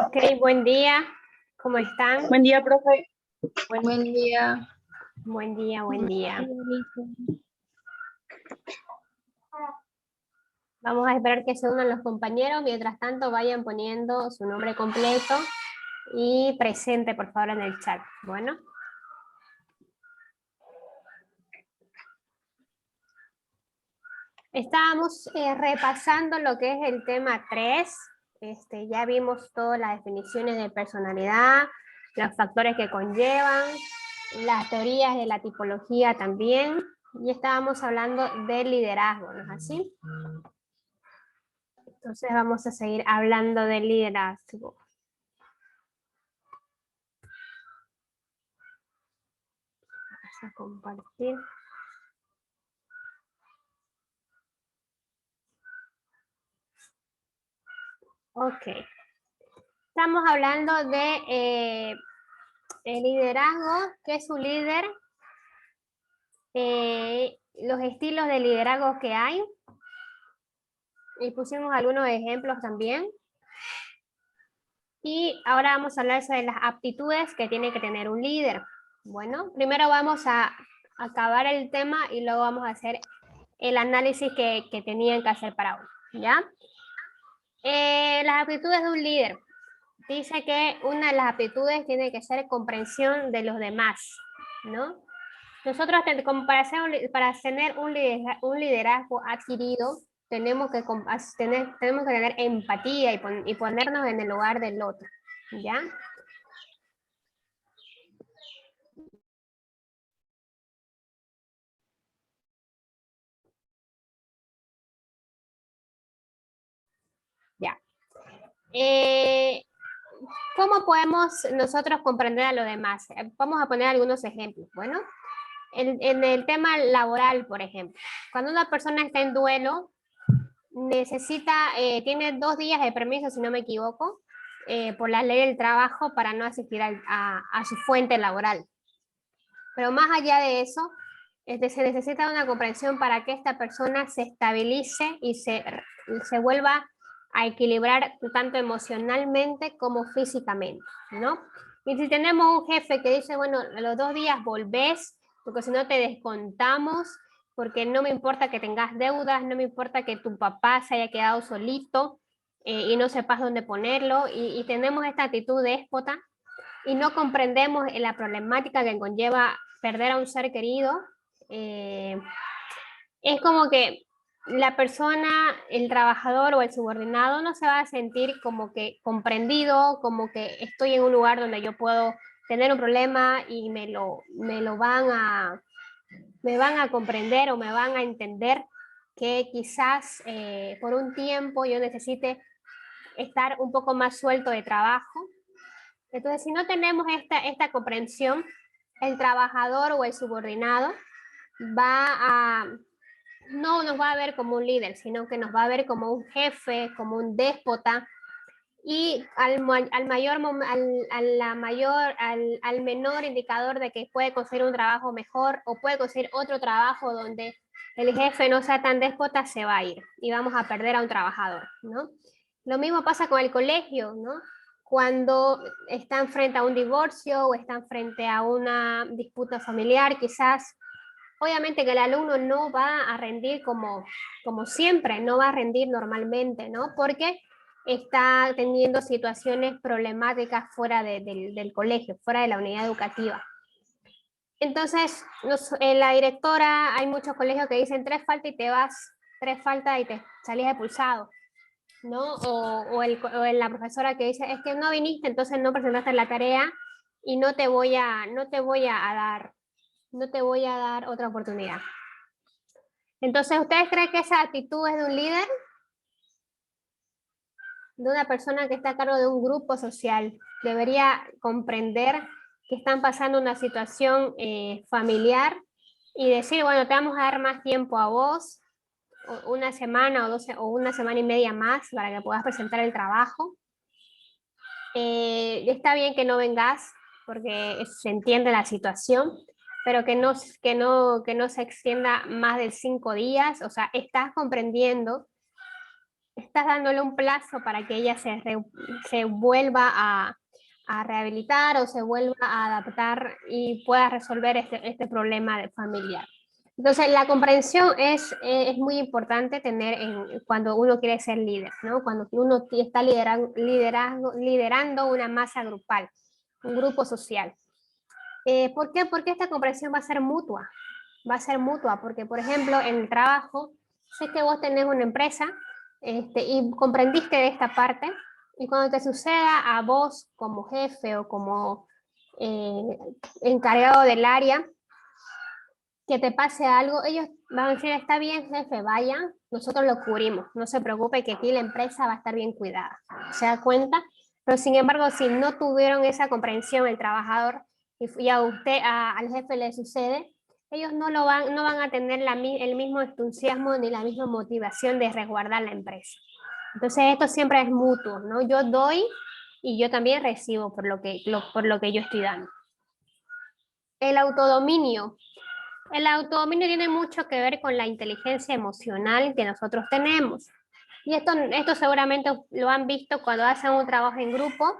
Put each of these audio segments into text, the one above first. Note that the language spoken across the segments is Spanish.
Ok, buen día. ¿Cómo están? Buen día, profe. Buen día. Buen día, buen día. Vamos a esperar que se unan los compañeros. Mientras tanto, vayan poniendo su nombre completo y presente, por favor, en el chat. Bueno. Estábamos repasando lo que es el tema 3. Ya vimos todas las definiciones de personalidad, los factores que conllevan, las teorías de la tipología también, y estábamos hablando del liderazgo, ¿no es así? Entonces vamos a seguir hablando del liderazgo. Vamos a compartir. Ok. Estamos hablando de el liderazgo, qué es un líder, los estilos de liderazgo que hay, y pusimos algunos ejemplos también. Y ahora vamos a hablar sobre las aptitudes que tiene que tener un líder. Bueno, primero vamos a acabar el tema y luego vamos a hacer el análisis que tenían que hacer para hoy, ¿ya? Las aptitudes de un líder. Dice que una de las aptitudes tiene que ser comprensión de los demás, ¿no? Nosotros, para tener un liderazgo adquirido, tenemos que tener empatía y ponernos en el lugar del otro, ¿ya? Ya. ¿Cómo podemos nosotros comprender a los demás? Vamos a poner algunos ejemplos. Bueno, en el tema laboral, por ejemplo, cuando una persona está en duelo, tiene 2 días de permiso, si no me equivoco, por la ley del trabajo para no asistir a su fuente laboral. Pero más allá de eso, se necesita una comprensión para que esta persona se estabilice y se vuelva a equilibrar tanto emocionalmente como físicamente, ¿no? Y si tenemos un jefe que dice, bueno, a los 2 días volvés, porque si no te descontamos, porque no me importa que tengas deudas, no me importa que tu papá se haya quedado solito y no sepas dónde ponerlo, y tenemos esta actitud déspota y no comprendemos la problemática que conlleva perder a un ser querido, es como que la persona, el trabajador o el subordinado no se va a sentir como que comprendido, como que estoy en un lugar donde yo puedo tener un problema y me van a comprender o me van a entender que quizás por un tiempo yo necesite estar un poco más suelto de trabajo. Entonces, si no tenemos esta comprensión, el trabajador o el subordinado no nos va a ver como un líder, sino que nos va a ver como un jefe, como un déspota, y al menor indicador de que puede conseguir un trabajo mejor o puede conseguir otro trabajo donde el jefe no sea tan déspota, se va a ir y vamos a perder a un trabajador, ¿no? Lo mismo pasa con el colegio, ¿no? Cuando están frente a un divorcio o están frente a una disputa familiar, quizás, obviamente que el alumno no va a rendir como siempre, no va a rendir normalmente, ¿no? Porque está teniendo situaciones problemáticas fuera del colegio, fuera de la unidad educativa. Entonces, la directora, hay muchos colegios que dicen 3 faltas y te vas, 3 faltas y te salís expulsado, ¿no? O la profesora que dice, es que no viniste, entonces no presentaste la tarea y no te voy a dar otra oportunidad. Entonces, ¿ustedes creen que esa actitud es de un líder? De una persona que está a cargo de un grupo social. Debería comprender que están pasando una situación familiar y decir, bueno, te vamos a dar más tiempo a vos, una semana o una semana y media más para que puedas presentar el trabajo. Está bien que no vengas porque se entiende la situación, pero que no se extienda más de 5 días. O sea, estás comprendiendo estás dándole un plazo para que ella se vuelva a rehabilitar o se vuelva a adaptar y pueda resolver este problema familiar. Entonces, la comprensión es muy importante tener cuando uno quiere ser líder, ¿no? Cuando uno está liderando una masa grupal, un grupo social. ¿Por qué? Porque esta comprensión va a ser mutua. Va a ser mutua, porque, por ejemplo, en el trabajo, sé que vos tenés una empresa y comprendiste de esta parte, y cuando te suceda a vos como jefe o como eh, encargado del área, que te pase algo, ellos van a decir, está bien, jefe, vaya, nosotros lo cubrimos, no se preocupe que aquí la empresa va a estar bien cuidada. ¿Se da cuenta? Pero sin embargo, si no tuvieron esa comprensión el trabajador y a usted, al jefe le sucede, ellos no van a tener el mismo entusiasmo ni la misma motivación de resguardar la empresa. Entonces esto siempre es mutuo, ¿no? Yo doy y yo también recibo por lo que yo estoy dando. El autodominio. El autodominio tiene mucho que ver con la inteligencia emocional que nosotros tenemos. Y esto seguramente lo han visto cuando hacen un trabajo en grupo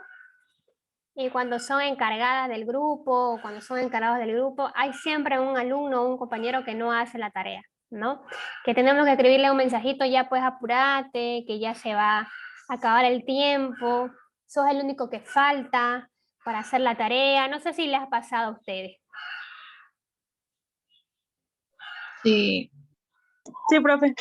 y cuando son encargadas del grupo o cuando son encargados del grupo, hay siempre un alumno o un compañero que no hace la tarea, ¿no? Que tenemos que escribirle un mensajito, ya pues apúrate, que ya se va a acabar el tiempo, sos el único que falta para hacer la tarea. No sé si les ha pasado a ustedes. Sí, Sí, profe.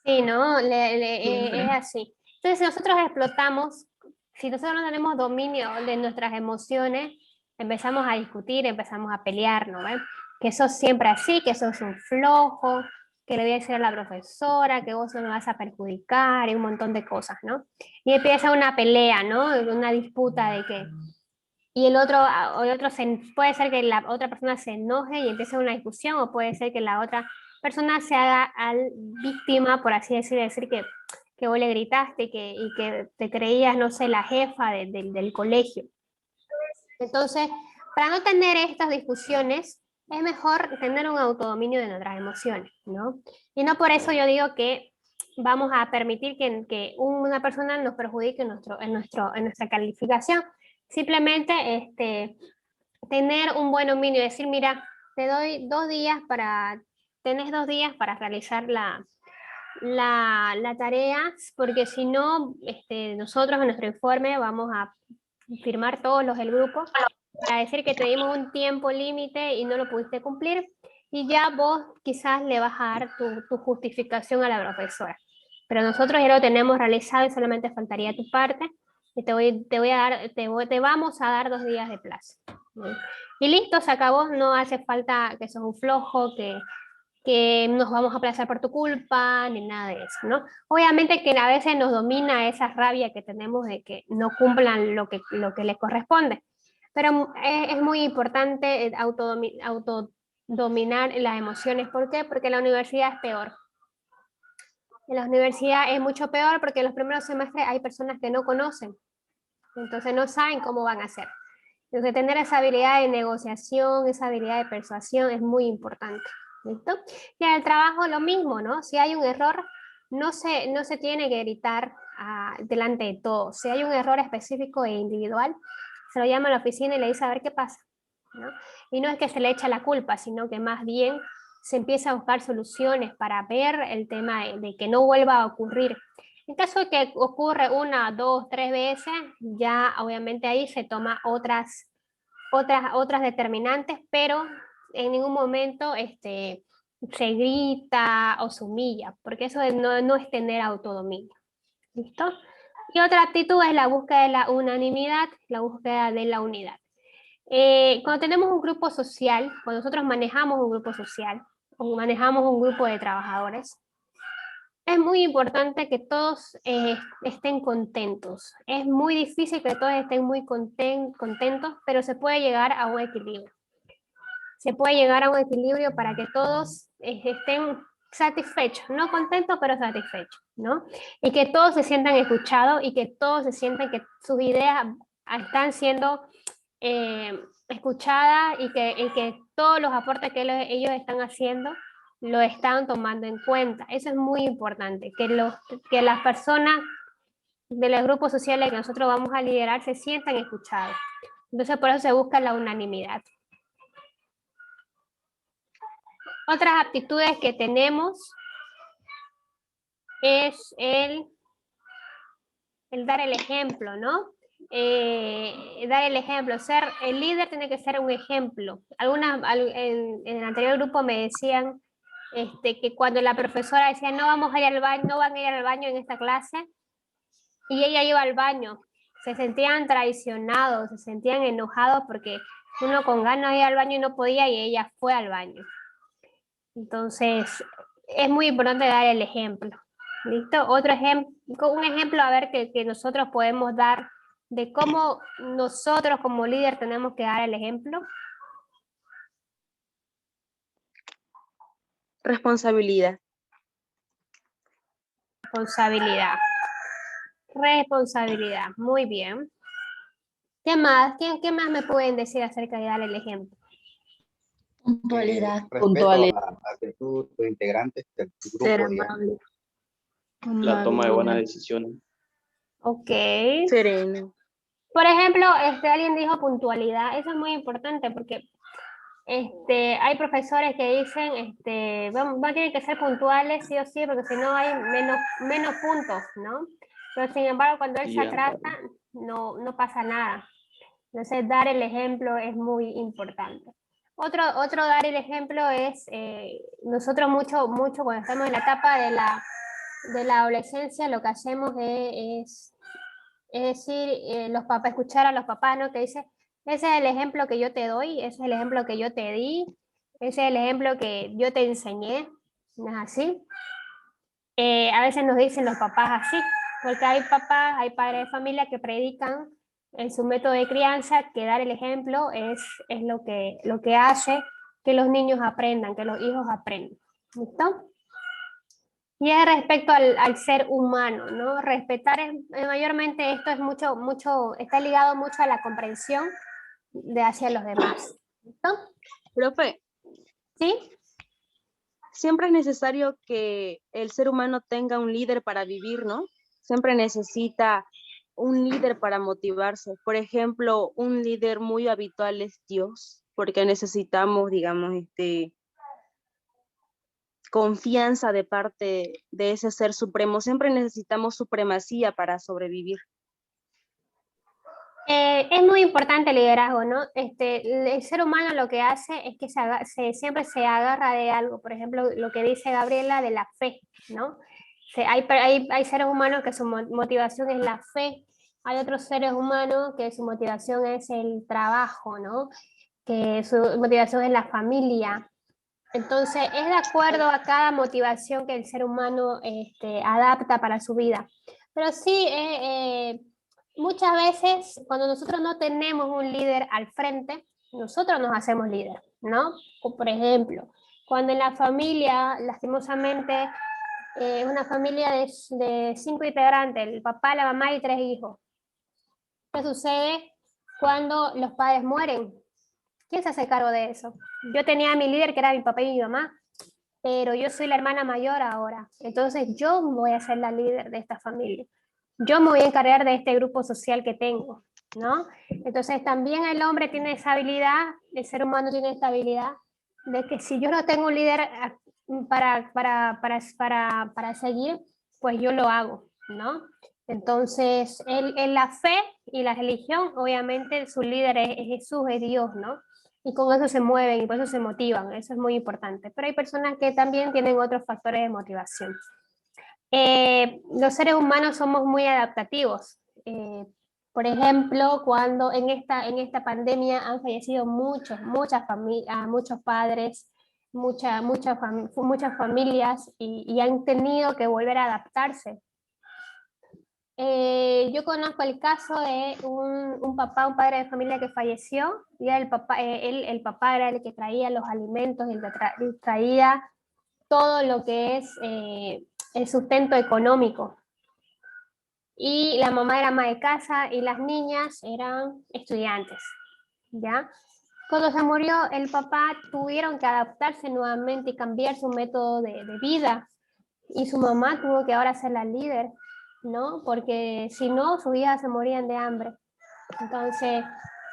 Sí, ¿no? Es siempre. así. Entonces, si nosotros explotamos, si nosotros no tenemos dominio de nuestras emociones, empezamos a discutir, empezamos a pelear, ¿no? ¿Ven? Que sos siempre así, que sos un flojo, que le voy a decir a la profesora, que vos no me vas a perjudicar y un montón de cosas, ¿no? Y empieza una pelea, ¿no? Una disputa de que... Y puede ser que la otra persona se enoje y empiece una discusión, o puede ser que la otra persona se haga víctima, por así decir que vos le gritaste y que te creías, no sé, la jefa del colegio. Entonces, para no tener estas discusiones, es mejor tener un autodominio de nuestras emociones, ¿no? Y no por eso yo digo que vamos a permitir que una persona nos perjudique en nuestra calificación. Simplemente tener un buen dominio, decir, mira, te doy 2 días tenés 2 días para realizar la tarea, porque si no, nosotros en nuestro informe vamos a firmar todos los del grupo para decir que te dimos un tiempo límite y no lo pudiste cumplir, y ya vos quizás le vas a dar tu justificación a la profesora. Pero nosotros ya lo tenemos realizado y solamente faltaría tu parte, y te vamos a dar 2 días de plazo. Y listo, se acabó, no hace falta que sos un flojo, que nos vamos a aplazar por tu culpa, ni nada de eso, ¿no? Obviamente que a veces nos domina esa rabia que tenemos de que no cumplan lo que les corresponde, pero es muy importante autodominar las emociones. ¿Por qué? Porque la universidad es peor. En la universidad es mucho peor porque en los primeros semestres hay personas que no conocen, entonces no saben cómo van a hacer. Entonces tener esa habilidad de negociación, esa habilidad de persuasión es muy importante. ¿Listo? Y en el trabajo lo mismo, ¿no? Si hay un error, no se tiene que gritar delante de todos. Si hay un error específico e individual, se lo llama a la oficina y le dice a ver qué pasa, ¿no? Y no es que se le echa la culpa, sino que más bien se empieza a buscar soluciones para ver el tema de que no vuelva a ocurrir. En caso de que ocurre 1, 2, 3 veces, ya obviamente ahí se toma otras determinantes, pero en ningún momento se grita o se humilla, porque eso no es tener autodominio. ¿Listo? Y otra actitud es la búsqueda de la unanimidad, la búsqueda de la unidad. Cuando tenemos un grupo social, cuando nosotros manejamos un grupo social o manejamos un grupo de trabajadores, es muy importante que todos estén contentos. Es muy difícil que todos estén muy contentos, pero se puede llegar a un equilibrio. Se puede llegar a un equilibrio para que todos estén satisfechos, no contentos, pero satisfechos, ¿no? Y que todos se sientan escuchados y que todos se sientan que sus ideas están siendo escuchadas y que todos los aportes que ellos están haciendo lo están tomando en cuenta. Eso es muy importante, que las personas de los grupos sociales que nosotros vamos a liderar se sientan escuchados. Entonces, por eso se busca la unanimidad. Otras aptitudes que tenemos es el dar el ejemplo, ¿no? Dar el ejemplo, ser el líder tiene que ser un ejemplo. En el anterior grupo me decían que cuando la profesora decía no vamos a ir al baño, no van a ir al baño en esta clase, y ella iba al baño, se sentían traicionados, se sentían enojados porque uno con ganas de ir al baño y no podía y ella fue al baño. Entonces, es muy importante dar el ejemplo. ¿Listo? Un ejemplo a ver que nosotros podemos dar de cómo nosotros como líder tenemos que dar el ejemplo. Responsabilidad. Responsabilidad. Responsabilidad. Muy bien. ¿Qué más? ¿Qué más me pueden decir acerca de dar el ejemplo? Puntualidad. Respeto hacia tus integrantes del grupo. Ser Digamos. amable. La toma de buenas decisiones. Ok. Sereno. Por ejemplo, alguien dijo puntualidad. Eso es muy importante porque hay profesores que dicen, tienen que ser puntuales sí o sí, porque si no hay menos puntos, ¿no? Pero sin embargo, cuando él se atrasa, no pasa nada. Entonces, dar el ejemplo es muy importante. Otro dar el ejemplo es, nosotros mucho cuando estamos en la etapa de la adolescencia, lo que hacemos es decir, los papás, escuchar a los papás, ¿no? Que dice, ese es el ejemplo que yo te doy, ese es el ejemplo que yo te di, ese es el ejemplo que yo te enseñé, ¿no es así? A veces nos dicen los papás así, porque hay papás, hay padres de familia que predican en su método de crianza que dar el ejemplo es lo que hace que los niños aprendan, que los hijos aprendan. ¿Listo? Y es respecto al ser humano, ¿no? Respetar mayormente esto es está ligado mucho a la comprensión hacia los demás. ¿Listo? Profe, ¿Sí? siempre es necesario que el ser humano tenga un líder para vivir, ¿no? Siempre necesita un líder para motivarse. Por ejemplo, un líder muy habitual es Dios, porque necesitamos, digamos, confianza de parte de ese ser supremo. Siempre necesitamos supremacía para sobrevivir. Es muy importante el liderazgo, ¿no? El ser humano lo que hace es que siempre se agarra de algo. Por ejemplo, lo que dice Gabriela de la fe, ¿no? Hay seres humanos que su motivación es la fe. Hay otros seres humanos que su motivación es el trabajo, ¿no? Que su motivación es la familia. Entonces, es de acuerdo a cada motivación que el ser humano adapta para su vida. Pero sí, muchas veces cuando nosotros no tenemos un líder al frente, nosotros nos hacemos líder, ¿no? O, por ejemplo, cuando en la familia, lastimosamente, una familia de 5 integrantes, el papá, la mamá y 3 hijos. ¿Qué sucede cuando los padres mueren? ¿Quién se hace cargo de eso? Yo tenía a mi líder que era mi papá y mi mamá, pero yo soy la hermana mayor ahora. Entonces yo voy a ser la líder de esta familia. Yo me voy a encargar de este grupo social que tengo, ¿no? Entonces también el hombre tiene esa habilidad, el ser humano tiene esta habilidad de que si yo no tengo un líder para seguir, pues yo lo hago, ¿no? Entonces, en la fe y la religión, obviamente su líder es Jesús, es Dios, ¿no? Y con eso se mueven y por eso se motivan, eso es muy importante. Pero hay personas que también tienen otros factores de motivación. Los seres humanos somos muy adaptativos. Por ejemplo, cuando en esta pandemia han fallecido muchos padres, muchas familias y han tenido que volver a adaptarse. Yo conozco el caso de un padre de familia que falleció, y el papá era el que traía los alimentos, el que traía todo lo que es el sustento económico. Y la mamá era ama de casa y las niñas eran estudiantes, ¿ya? Cuando se murió el papá, tuvieron que adaptarse nuevamente y cambiar su método de vida. Y su mamá tuvo que ahora ser la líder, ¿no? Porque si no, sus hijas se morían de hambre. Entonces,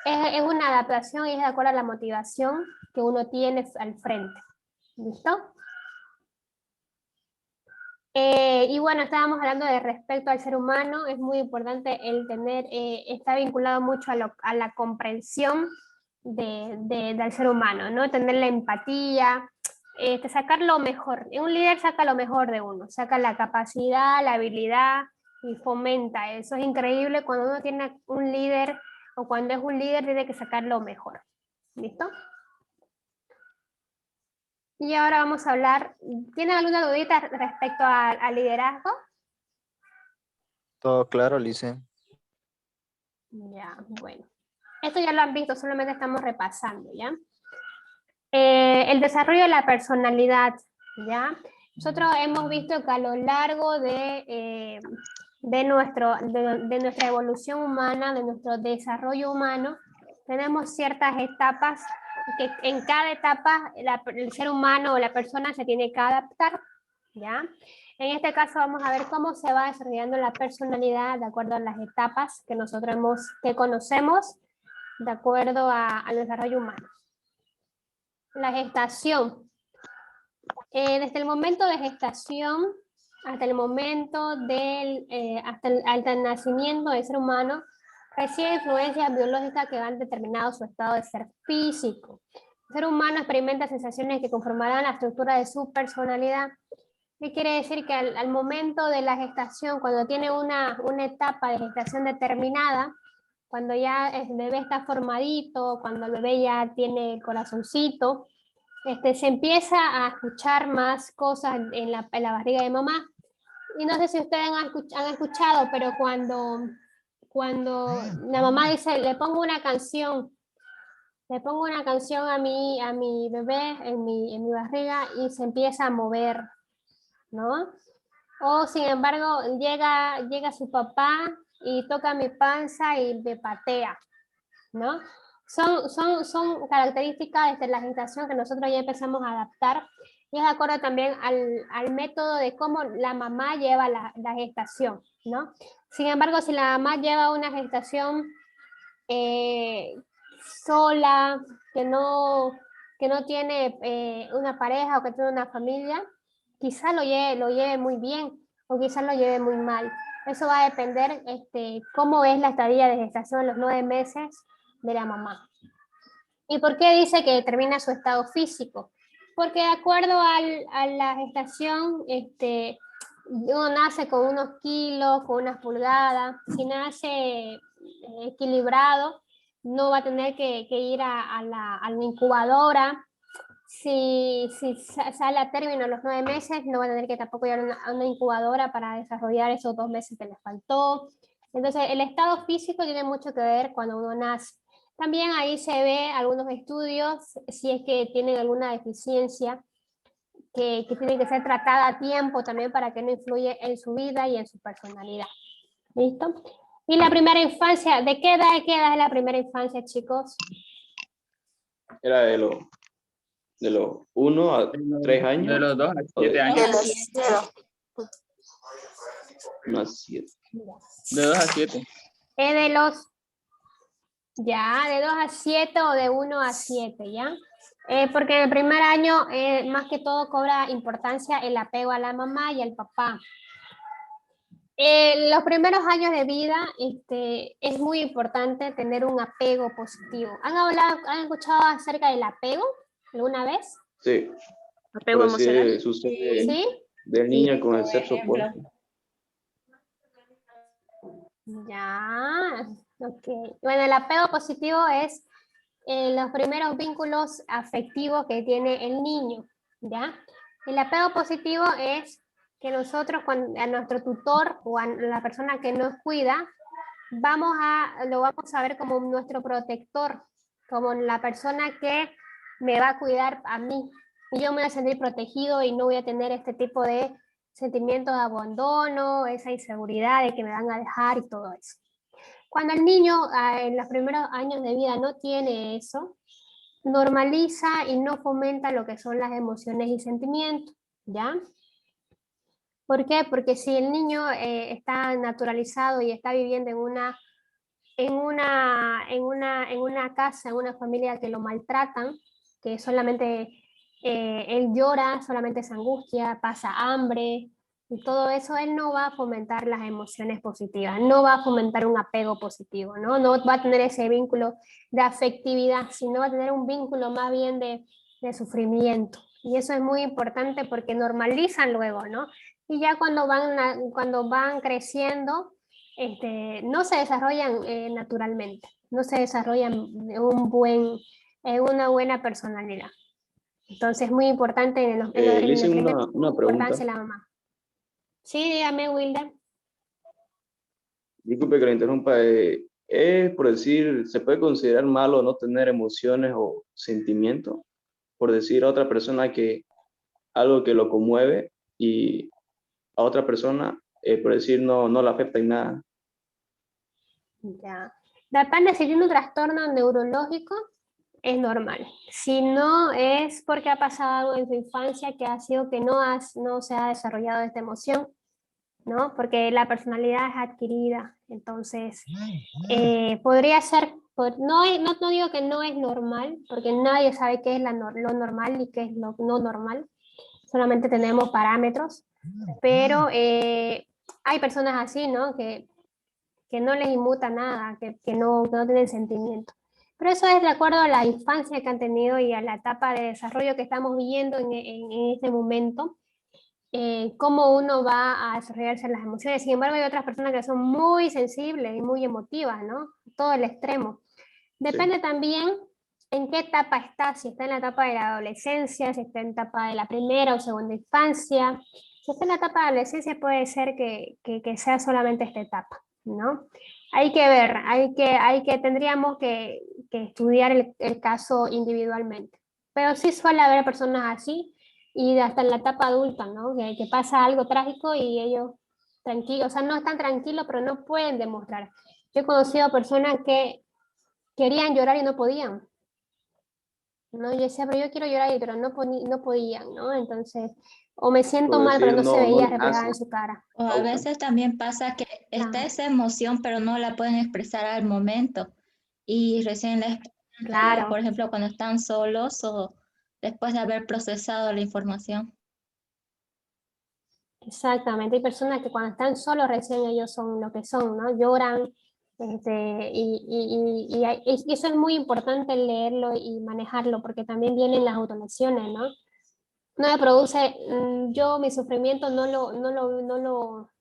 es una adaptación y es de acuerdo a la motivación que uno tiene al frente. ¿Listo? Y bueno, estábamos hablando de respecto al ser humano, es muy importante el tener, está vinculado mucho a la comprensión del ser humano, ¿no? Tener la empatía, sacar lo mejor. Un líder saca lo mejor de uno, saca la capacidad, la habilidad y fomenta eso. Es increíble cuando uno tiene un líder o cuando es un líder tiene que sacar lo mejor. ¿Listo? Y ahora vamos a hablar, ¿tienen alguna dudita respecto al liderazgo? Todo claro, Lice. Ya, bueno. Esto ya lo han visto, solamente estamos repasando, ¿ya? El desarrollo de la personalidad, ¿ya? Nosotros hemos visto que a lo largo de nuestra evolución humana, de nuestro desarrollo humano, tenemos ciertas etapas que en cada etapa el ser humano o la persona se tiene que adaptar, ¿ya? En este caso vamos a ver cómo se va desarrollando la personalidad de acuerdo a las etapas que nosotros conocemos de acuerdo al desarrollo humano. La gestación. Desde el momento de gestación hasta el momento hasta el nacimiento del ser humano, recibe influencias biológicas que han determinado su estado de ser físico. El ser humano experimenta sensaciones que conformarán la estructura de su personalidad. ¿Qué quiere decir? Que al momento de la gestación, cuando tiene una etapa de gestación determinada, cuando ya el bebé está formadito, cuando el bebé ya tiene el corazoncito, se empieza a escuchar más cosas en la barriga de mamá. Y no sé si ustedes han escuchado, pero cuando la mamá dice, le pongo una canción a mi bebé en mi barriga y se empieza a mover, ¿no? O sin embargo, llega su papá y toca mi panza y me patea, ¿no? Son características desde la gestación que nosotros ya empezamos a adaptar y es de acuerdo también al método de cómo la mamá lleva la gestación, ¿no? Sin embargo, si la mamá lleva una gestación sola, que no tiene una pareja o que tiene una familia, quizás lo lleve muy bien o quizás lo lleve muy mal. Eso va a depender cómo es la estadía de gestación, los 9 meses de la mamá. ¿Y por qué dice que determina su estado físico? Porque de acuerdo a la gestación, uno nace con unos kilos, con unas pulgadas. Si nace equilibrado, no va a tener que ir a la incubadora. Si sale a término los 9 meses, no va a tener que tampoco ir a una incubadora para desarrollar esos 2 meses que le faltó. Entonces, el estado físico tiene mucho que ver cuando uno nace. También ahí se ve algunos estudios, si es que tienen alguna deficiencia, que tiene que ser tratada a tiempo también para que no influya en su vida y en su personalidad. ¿Listo? Y la primera infancia, ¿de qué edad es la primera infancia, chicos? Era de los 1 a 3 años. De los 2 a 7 años. 1 a 7. De 2 a 7. De los, ya, de 2 a 7 o de 1 a 7, ¿ya? Porque en el primer año, más que todo, cobra importancia el apego a la mamá y al papá. Los primeros años de vida es muy importante tener un apego positivo. ¿Han escuchado acerca del apego alguna vez? Sí. Apego Pero sí emocional. sucede ¿Sí? de niña con el sexo opuesto. Ya, ok. Bueno, el apego positivo es los primeros vínculos afectivos que tiene el niño, ¿ya? El apego positivo es que nosotros, a nuestro tutor o a la persona que nos cuida, lo vamos a ver como nuestro protector, como la persona que me va a cuidar a mí. Y yo me voy a sentir protegido y no voy a tener este tipo de sentimientos de abandono, esa inseguridad de que me van a dejar y todo eso. Cuando el niño en los primeros años de vida no tiene eso, normaliza y no fomenta lo que son las emociones y sentimientos, ¿ya? ¿Por qué? Porque si el niño está naturalizado y está viviendo en una casa, en una familia que lo maltratan, que solamente él llora, solamente se angustia, pasa hambre, y todo eso, él no va a fomentar las emociones positivas, no va a fomentar un apego positivo, ¿no? No va a tener ese vínculo de afectividad, sino va a tener un vínculo más bien de sufrimiento. Y eso es muy importante porque normalizan luego, ¿no? Y ya cuando van creciendo, no se desarrollan naturalmente, no se desarrollan en una buena personalidad. Entonces es muy importante en Le el hice primer una pregunta. importancia la mamá. Sí, dígame, Wilder. Disculpe que lo interrumpa. Es por decir, ¿se puede considerar malo no tener emociones o sentimientos? Por decir a otra persona que algo que lo conmueve y a otra persona, por decir, no la afecta en nada. Ya. Depende si tiene un trastorno neurológico, es normal. Si no, es porque ha pasado algo en su infancia que ha sido que no se ha desarrollado esta emoción, ¿no? Porque la personalidad es adquirida. Entonces, podría ser, no digo que no es normal, porque nadie sabe qué es lo normal y qué es lo no normal. Solamente tenemos parámetros, pero hay personas así, ¿no? Que no les inmuta nada, que no tienen sentimiento. Pero eso es de acuerdo a la infancia que han tenido y a la etapa de desarrollo que estamos viviendo en este momento, cómo uno va a desarrollarse las emociones. Sin embargo, hay otras personas que son muy sensibles y muy emotivas, ¿no? Todo el extremo. Depende Sí. también en qué etapa está, si está en la etapa de la adolescencia, si está en la etapa de la primera o segunda infancia. Si está en la etapa de la adolescencia puede ser que sea solamente esta etapa, ¿no? Hay que ver, tendríamos que estudiar el caso individualmente. Pero sí suele haber personas así y hasta en la etapa adulta, ¿no? Que pasa algo trágico y ellos tranquilos, o sea, no están tranquilos, pero no pueden demostrar. Yo he conocido personas que querían llorar y no podían, ¿no? Yo decía, pero yo quiero llorar, pero no podían, ¿no? Entonces, o me siento Por mal, pero decir, no se no veía les reflejada nace, en su cara. O a causa. veces también pasa que está Claro, esa emoción, pero no la pueden expresar al momento. Y recién la expresan luego, claro, por ejemplo, cuando están solos o después de haber procesado la información. exactamente. Hay personas que cuando están solos recién ellos son lo que son, ¿no? Lloran, y eso es muy importante leerlo y manejarlo, porque también vienen las autolesiones, ¿no? No me produce, yo mi sufrimiento no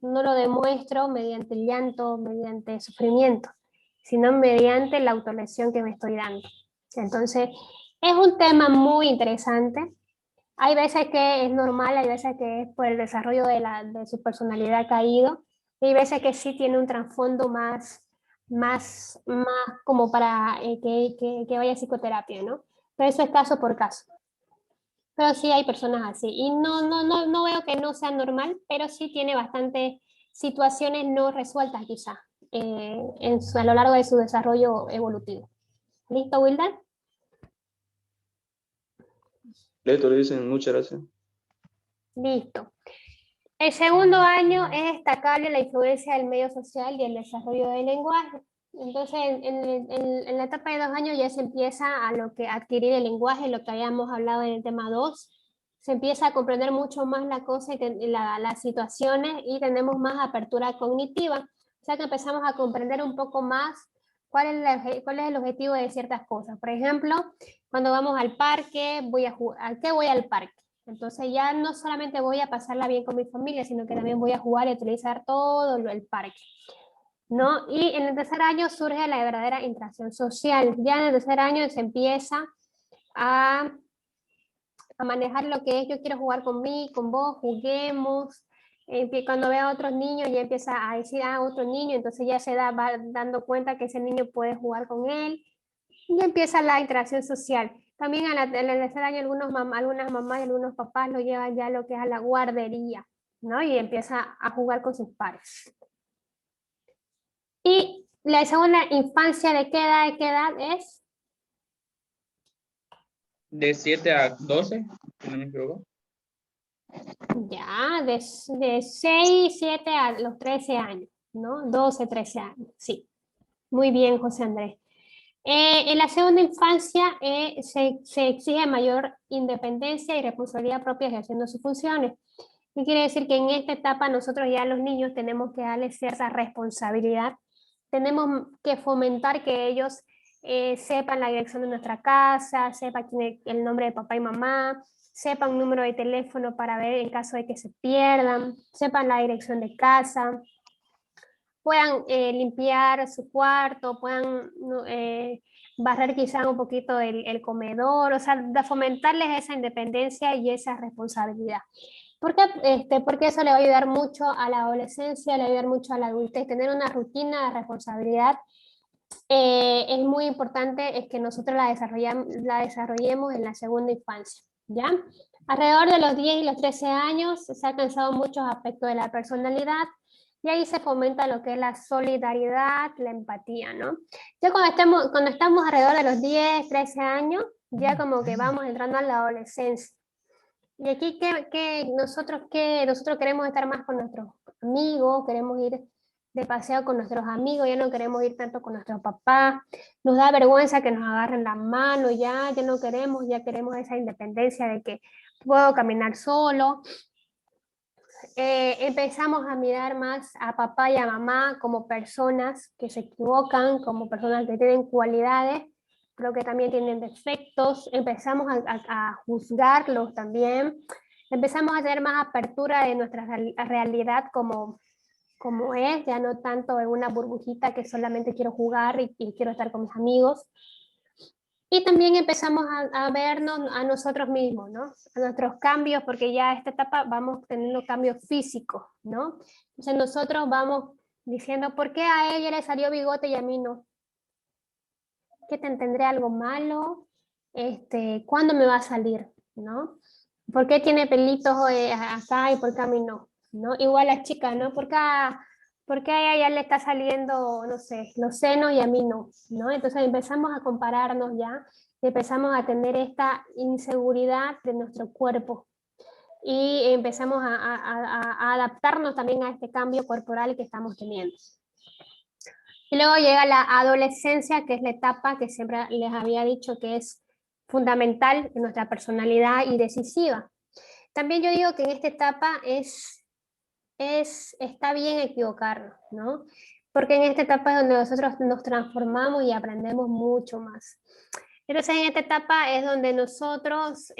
lo demuestro mediante el llanto, mediante sufrimiento, sino mediante la autolesión que me estoy dando. Entonces, es un tema muy interesante. Hay veces que es normal, hay veces que es por el desarrollo de su personalidad caído, y hay veces que sí tiene un trasfondo más como para que vaya a psicoterapia, ¿no? Pero eso es caso por caso. Pero sí hay personas así. Y no veo que no sea normal, pero sí tiene bastantes situaciones no resueltas quizá a lo largo de su desarrollo evolutivo. ¿Listo, Wilder? Leto le dicen, muchas gracias. Listo. El segundo año es destacable la influencia del medio social y el desarrollo del lenguaje. Entonces, en la etapa de 2 años ya se empieza a lo que adquirir el lenguaje, lo que habíamos hablado en el tema 2. Se empieza a comprender mucho más la cosa y las situaciones y tenemos más apertura cognitiva. O sea que empezamos a comprender un poco más cuál es el objetivo de ciertas cosas. Por ejemplo, cuando vamos al parque, ¿a qué voy al parque? Entonces ya no solamente voy a pasarla bien con mi familia, sino que también voy a jugar y utilizar todo el parque, ¿no? Y en el tercer año surge la verdadera interacción social. Ya en el tercer año se empieza a, a manejar lo que es yo quiero jugar con vos, juguemos. Cuando ve a otros niños ya empieza a decir a otro niño, entonces ya va dando cuenta que ese niño puede jugar con él y empieza la interacción social. También en el tercer año algunas mamás y algunos papás lo llevan ya a lo que es a la guardería, ¿no? Y empieza a jugar con sus pares. Y la segunda infancia, ¿de qué edad es? De 7 a 12, si no me equivoco. Ya, de 6, 7 a los 13 años, ¿no? 12, 13 años, sí. Muy bien, José Andrés. En la segunda infancia se exige mayor independencia y responsabilidad propia ejerciendo sus funciones. ¿Qué quiere decir? Que en esta etapa nosotros ya los niños tenemos que darles cierta responsabilidad. Tenemos que fomentar que ellos sepan la dirección de nuestra casa, sepan el nombre de papá y mamá, sepan un número de teléfono para ver en caso de que se pierdan, sepan la dirección de casa, puedan limpiar su cuarto, puedan barrer quizá un poquito el comedor, o sea, de fomentarles esa independencia y esa responsabilidad. Porque eso le va a ayudar mucho a la adolescencia, le va a ayudar mucho a la adultez, tener una rutina de responsabilidad. Es muy importante es que nosotros la desarrollemos en la segunda infancia, ¿ya? Alrededor de los 10 y los 13 años se ha alcanzado muchos aspectos de la personalidad y ahí se fomenta lo que es la solidaridad, la empatía, ¿no? Ya cuando estamos alrededor de los 10, 13 años, ya como que vamos entrando a la adolescencia. Y aquí nosotros queremos estar más con nuestros amigos, queremos ir de paseo con nuestros amigos, ya no queremos ir tanto con nuestros papás, nos da vergüenza que nos agarren la mano, ya no queremos, ya queremos esa independencia de que puedo caminar solo. Empezamos a mirar más a papá y a mamá como personas que se equivocan, como personas que tienen cualidades, pero que también tienen defectos. Empezamos a juzgarlos también. Empezamos a tener más apertura de nuestra realidad como es, ya no tanto en una burbujita que solamente quiero jugar y quiero estar con mis amigos. Y también empezamos a vernos a nosotros mismos, ¿no? A nuestros cambios, porque ya a esta etapa vamos teniendo cambios físicos, ¿no? Entonces nosotros vamos diciendo, ¿por qué a ella le salió bigote y a mí no? ¿Qué tendré algo malo? ¿Cuándo me va a salir? ¿No? ¿Por qué tiene pelitos acá y por qué a mí no? ¿No? Igual las chicas, ¿no? ¿Por qué a ella le está saliendo, no sé, los senos y a mí no? ¿No? Entonces empezamos a compararnos ya, y empezamos a tener esta inseguridad de nuestro cuerpo y empezamos a adaptarnos también a este cambio corporal que estamos teniendo. Y luego llega la adolescencia, que es la etapa que siempre les había dicho que es fundamental en nuestra personalidad y decisiva. También yo digo que en esta etapa está bien equivocarnos, ¿no? Porque en esta etapa es donde nosotros nos transformamos y aprendemos mucho más. Entonces en esta etapa es donde nosotros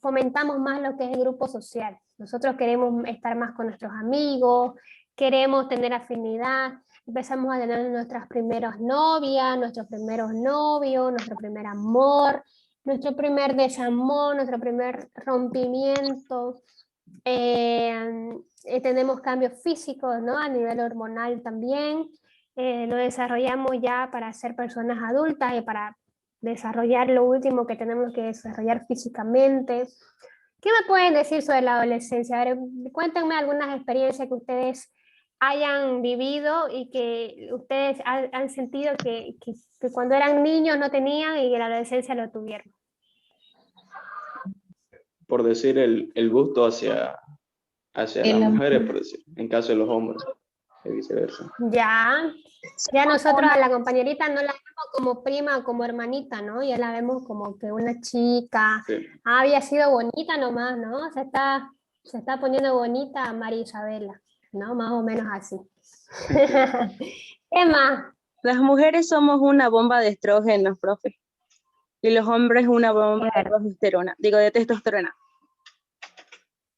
fomentamos más lo que es el grupo social. Nosotros queremos estar más con nuestros amigos, queremos tener afinidad, empezamos a tener nuestras primeras novias, nuestros primeros novios, nuestro primer amor, nuestro primer desamor, nuestro primer rompimiento. Tenemos cambios físicos, ¿no? A nivel hormonal también. Lo desarrollamos ya para ser personas adultas y para desarrollar lo último que tenemos que desarrollar físicamente. ¿Qué me pueden decir sobre la adolescencia? A ver, cuéntenme algunas experiencias que ustedes hayan vivido y que ustedes han sentido que cuando eran niños no tenían y en la adolescencia lo tuvieron. Por decir, el gusto hacia las mujeres, por decir, en caso de los hombres, y viceversa. Ya nosotros a la compañerita no la vemos como prima o como hermanita, ¿no? Ya la vemos como que una chica, Sí. había sido bonita nomás, ¿no? Se está poniendo bonita María Isabela, ¿no? Más o menos así. ¿Qué más? Las mujeres somos una bomba de estrógenos, profe. Y los hombres una bomba de progesterona, de testosterona.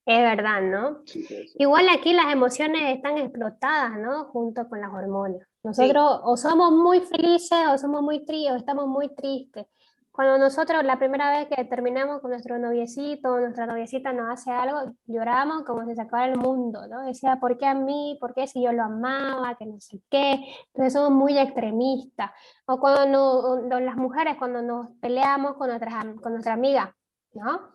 Es verdad, ¿no? Sí, sí. Igual aquí las emociones están explotadas, ¿no? Junto con las hormonas. Nosotros o somos muy felices o somos muy tristes o estamos muy tristes. Cuando nosotros la primera vez que terminamos con nuestro noviecito o nuestra noviecita nos hace algo, lloramos como si se acabara el mundo, ¿no? Decía, ¿por qué a mí? ¿Por qué si yo lo amaba? Que no sé qué. Entonces somos muy extremistas. O cuando las mujeres, cuando nos peleamos con nuestra amiga, ¿no?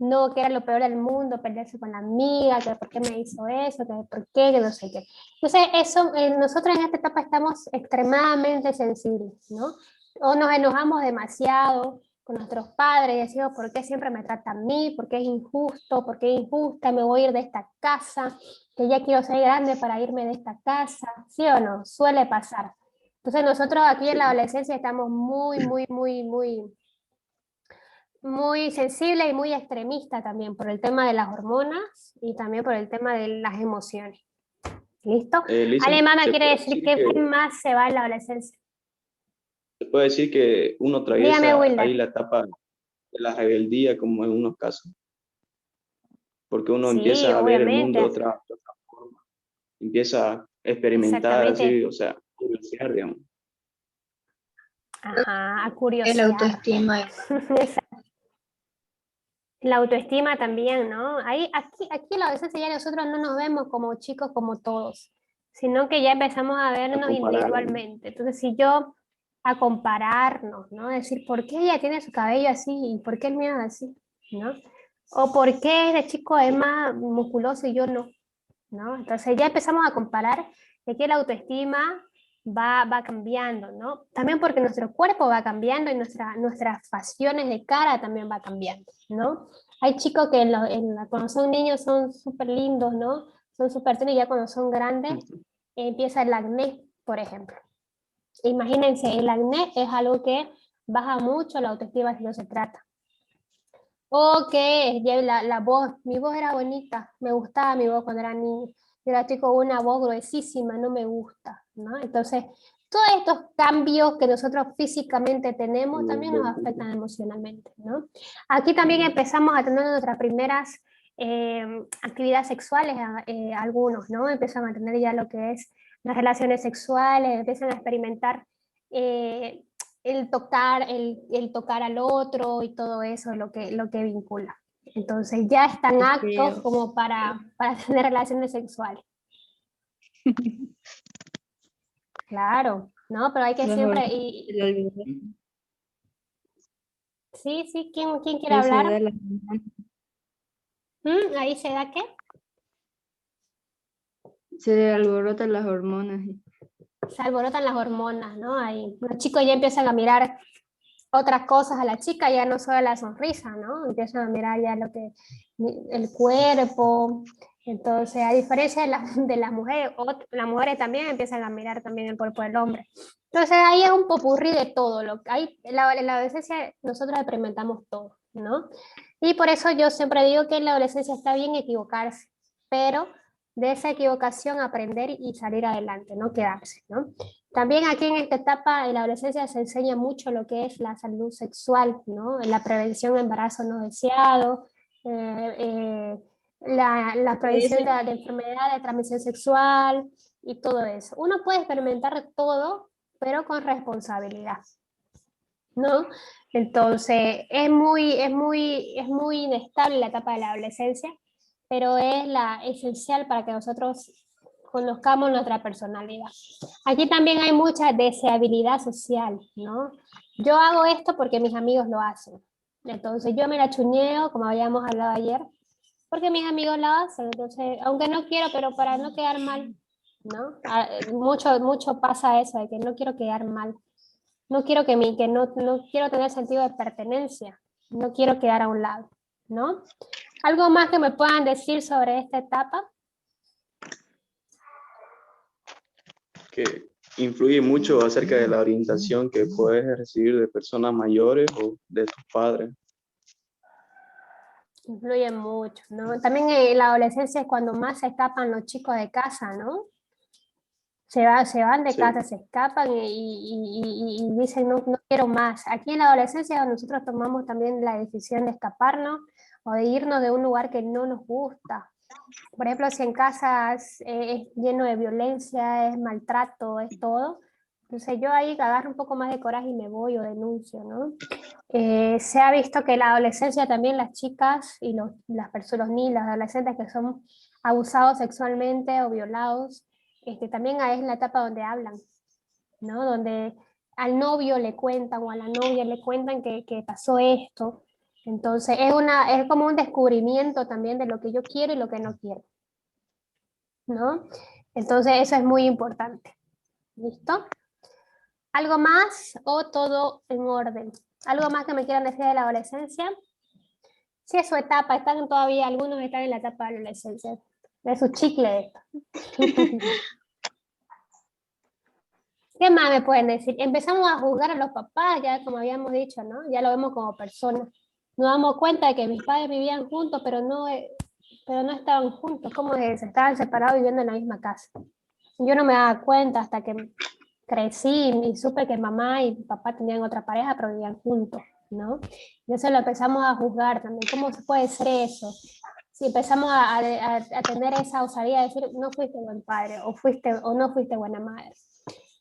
No, que era lo peor del mundo, pelearse con la amiga, que por qué me hizo eso, que por qué, que no sé qué. Entonces, nosotros en esta etapa estamos extremadamente sensibles, ¿no? O nos enojamos demasiado con nuestros padres y decimos, ¿por qué siempre me tratan a mí? ¿Por qué es injusto? ¿Por qué es injusta? Me voy a ir de esta casa, que ya quiero ser grande para irme de esta casa, ¿sí o no? Suele pasar. Entonces nosotros aquí en la adolescencia estamos muy sensible y muy extremista también por el tema de las hormonas y también por el tema de las emociones. ¿Listo? Lisa, Alemana se quiere puede decir decir que que, más se va en la adolescencia. se puede decir que uno Dígame, atraviesa ahí Wilder. la etapa de la rebeldía, como en unos casos, porque uno Sí, empieza a ver el mundo obviamente. de otra forma, empieza a experimentar Exactamente. así, o sea, curiosear, digamos. Ajá, a El curiosear. autoestima. La autoestima también, ¿no? Ahí, aquí en la adolescencia ya nosotros no nos vemos como chicos como todos, sino que ya empezamos a A vernos comparar, ¿no? individualmente. Entonces, si yo a compararnos, ¿no? Decir, ¿por qué ella tiene su cabello así y por qué el mío es así? ¿No? O ¿por qué ese chico es más musculoso y yo no? ¿No? Entonces ya empezamos a comparar de que la autoestima va cambiando, ¿no? También porque nuestro cuerpo va cambiando y nuestras facciones de cara también va cambiando, ¿no? Hay chicos que cuando son niños son súper lindos, ¿no? Son súper tiernos y ya cuando son grandes empieza el acné, por ejemplo. Imagínense, el acné es algo que baja mucho la autoestima si no se trata. O que la voz, mi voz era bonita, me gustaba mi voz cuando era niña. Yo ahora estoy con una voz gruesísima, no me gusta, ¿no? Entonces, todos estos cambios que nosotros físicamente tenemos también nos afectan emocionalmente, ¿no? Aquí también empezamos a tener nuestras primeras actividades sexuales, algunos, ¿no? Empiezan a tener ya lo que es las relaciones sexuales, empiezan a experimentar eh, el tocar al otro y todo eso, lo que vincula. Entonces ya están Es actos que como para tener relaciones sexuales. Claro, ¿no? Pero hay que mejor siempre... el algoritmo, Sí, sí, ¿quién quiere ahí se hablar? da la ¿Ahí se da qué? se alborotan las hormonas. Se alborotan las hormonas, ¿no? Ahí los chicos ya empiezan a mirar otras cosas a la chica, ya no solo la sonrisa, ¿no? Empiezan a mirar ya el cuerpo. Entonces, a diferencia de las mujeres, las mujeres también empiezan a mirar también el cuerpo del hombre. Entonces, ahí es un popurrí de todo. En la adolescencia nosotros experimentamos todo, ¿no? Y por eso yo siempre digo que en la adolescencia está bien equivocarse, pero de esa equivocación aprender y salir adelante, no quedarse, ¿no? También aquí en esta etapa de la adolescencia se enseña mucho lo que es la salud sexual, ¿no? La prevención de embarazo no deseado, la prevención de enfermedad de transmisión sexual y todo eso. Uno puede experimentar todo, pero con responsabilidad, ¿no? Entonces, es muy inestable la etapa de la adolescencia, pero es la esencial para que nosotros conozcamos nuestra personalidad. Aquí también hay mucha deseabilidad social, ¿no? Yo hago esto porque mis amigos lo hacen. Entonces, yo me la chuñeo, como habíamos hablado ayer, porque mis amigos lo hacen. Entonces, aunque no quiero, pero para no quedar mal, ¿no? Mucho pasa eso, de que no quiero quedar mal. No quiero no quiero tener sentido de pertenencia, no quiero quedar a un lado, ¿no? ¿Algo más que me puedan decir sobre esta etapa? Que influye mucho acerca de la orientación que puedes recibir de personas mayores o de tus padres. Influye mucho, ¿no? También en la adolescencia es cuando más se escapan los chicos de casa, ¿no? Se van de Sí, casa, se escapan y dicen, no, no quiero más. Aquí en la adolescencia nosotros tomamos también la decisión de escaparnos o de irnos de un lugar que no nos gusta. Por ejemplo, si en casa es lleno de violencia, es maltrato, es todo, entonces yo ahí agarro un poco más de coraje y me voy o denuncio, ¿no? Se ha visto que en la adolescencia también las chicas y las personas, ni los adolescentes que son abusados sexualmente o violados, también es la etapa donde hablan, ¿no? Donde al novio le cuentan o a la novia le cuentan que pasó esto. Entonces es como un descubrimiento también de lo que yo quiero y lo que no quiero, ¿no? Entonces eso es muy importante. ¿Listo? ¿Algo más o todo en orden? ¿Algo más que me quieran decir de la adolescencia? Sí, es su etapa, todavía, algunos están en la etapa de la adolescencia, de su chicle. ¿Qué más me pueden decir? Empezamos a juzgar a los papás, ya como habíamos dicho, ¿no? Ya lo vemos como personas. Nos damos cuenta de que mis padres vivían juntos, pero no estaban juntos. ¿Cómo es? Estaban separados viviendo en la misma casa. Yo no me daba cuenta hasta que crecí y supe que mamá y papá tenían otra pareja, pero vivían juntos, ¿no? Y eso lo empezamos a juzgar también. ¿Cómo se puede ser eso? Si empezamos a tener esa osadía de decir, no fuiste buen padre, o no fuiste buena madre.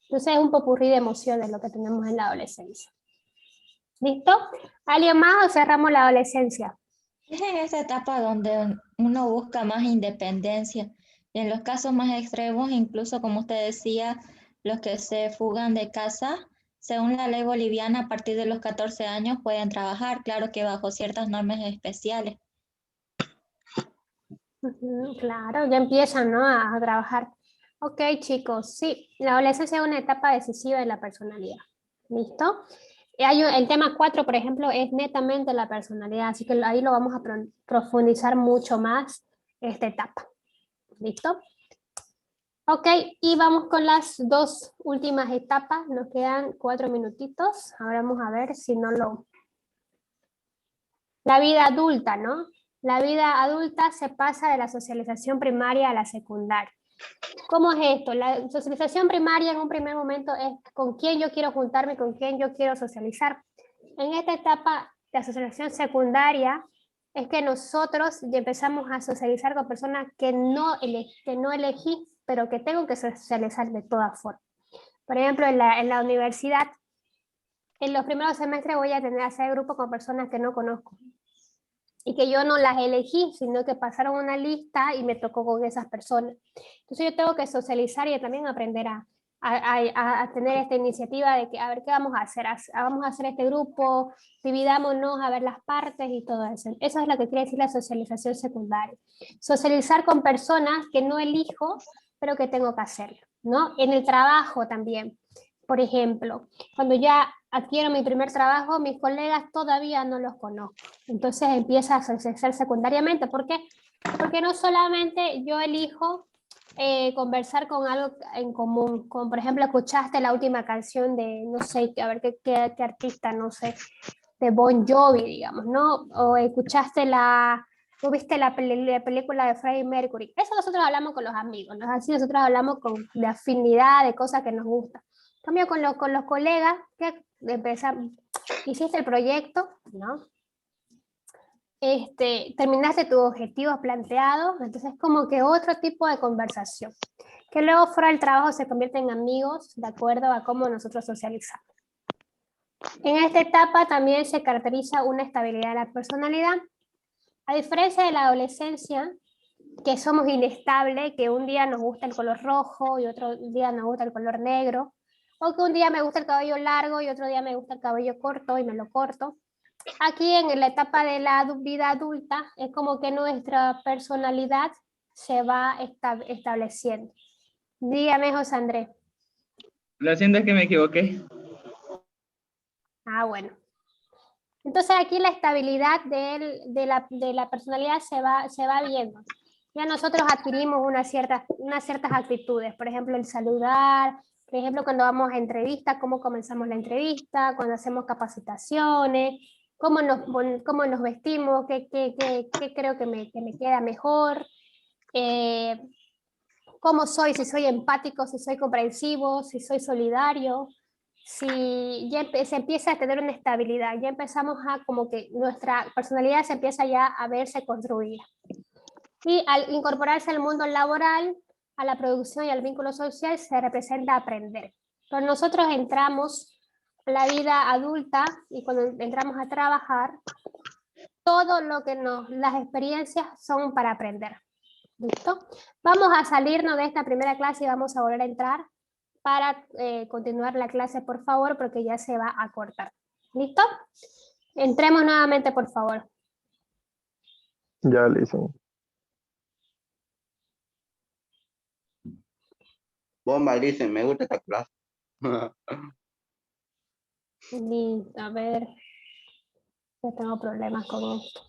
Entonces es un popurrí de emociones lo que tenemos en la adolescencia. ¿Listo? ¿Alguien más o cerramos la adolescencia? Es en esa etapa donde uno busca más independencia. Y en los casos más extremos, incluso como usted decía, los que se fugan de casa, según la ley boliviana, a partir de los 14 años pueden trabajar, claro que bajo ciertas normas especiales. Claro, ya empiezan, ¿no? a trabajar. Ok, chicos, sí, la adolescencia es una etapa decisiva de la personalidad. ¿Listo? El tema 4, por ejemplo, es netamente la personalidad, así que ahí lo vamos a profundizar mucho más esta etapa. ¿Listo? Ok, y vamos con las dos últimas etapas, nos quedan 4 minutitos, ahora vamos a ver si no lo... La vida adulta, ¿no? La vida adulta se pasa de la socialización primaria a la secundaria. ¿Cómo es esto? La socialización primaria en un primer momento es con quién yo quiero juntarme, con quién yo quiero socializar. En esta etapa de asociación secundaria es que nosotros ya empezamos a socializar con personas que no elegí, pero que tengo que socializar de todas formas. Por ejemplo, en la universidad, en los primeros semestres voy a tener que hacer grupo con personas que no conozco y que yo no las elegí, sino que pasaron una lista y me tocó con esas personas. Entonces yo tengo que socializar y también aprender a tener esta iniciativa de que a ver qué vamos a hacer. Vamos a hacer este grupo, dividámonos a ver las partes y todo eso. Eso es lo que quiere decir la socialización secundaria. Socializar con personas que no elijo, pero que tengo que hacerlo, ¿no? En el trabajo también. Por ejemplo, cuando ya adquiero mi primer trabajo, mis colegas todavía no los conozco. Entonces empieza a socializar secundariamente. ¿Por qué? Porque no solamente yo elijo conversar con algo en común, como por ejemplo escuchaste la última canción de, no sé, a ver qué artista, no sé, de Bon Jovi, digamos, ¿no? O escuchaste o viste la película de Freddie Mercury. Eso nosotros hablamos con los amigos, ¿no? Así nosotros hablamos de afinidad, de cosas que nos gustan. En cambio con los colegas, que hiciste el proyecto, ¿no? Terminaste tus objetivos planteados, entonces es como que otro tipo de conversación, que luego fuera del trabajo se convierte en amigos de acuerdo a cómo nosotros socializamos. En esta etapa también se caracteriza una estabilidad de la personalidad. A diferencia de la adolescencia, que somos inestables, que un día nos gusta el color rojo y otro día nos gusta el color negro, o que un día me gusta el cabello largo y otro día me gusta el cabello corto y me lo corto. Aquí en la etapa de la vida adulta es como que nuestra personalidad se va estableciendo. Dígame, José Andrés. Lo siento, es que me equivoqué. Ah, bueno. Entonces aquí la estabilidad de la personalidad se va viendo. Ya nosotros adquirimos unas ciertas actitudes, por ejemplo, el saludar, por ejemplo, cuando vamos a entrevistas, cómo comenzamos la entrevista, cuando hacemos capacitaciones, cómo nos vestimos, qué creo que me queda mejor, cómo soy, si soy empático, si soy comprensivo, si soy solidario, si ya se empieza a tener una estabilidad, ya empezamos a como que nuestra personalidad se empieza ya a verse construida. Y al incorporarse al mundo laboral, a la producción y al vínculo social, se representa aprender. Pero nosotros entramos a la vida adulta y cuando entramos a trabajar, todo lo que las experiencias son para aprender. ¿Listo? Vamos a salirnos de esta primera clase y vamos a volver a entrar para continuar la clase, por favor, porque ya se va a cortar. ¿Listo? Entremos nuevamente, por favor. Ya, listo. Bomba, dicen, me gusta esta clase. Listo, a ver. Yo tengo problemas con esto.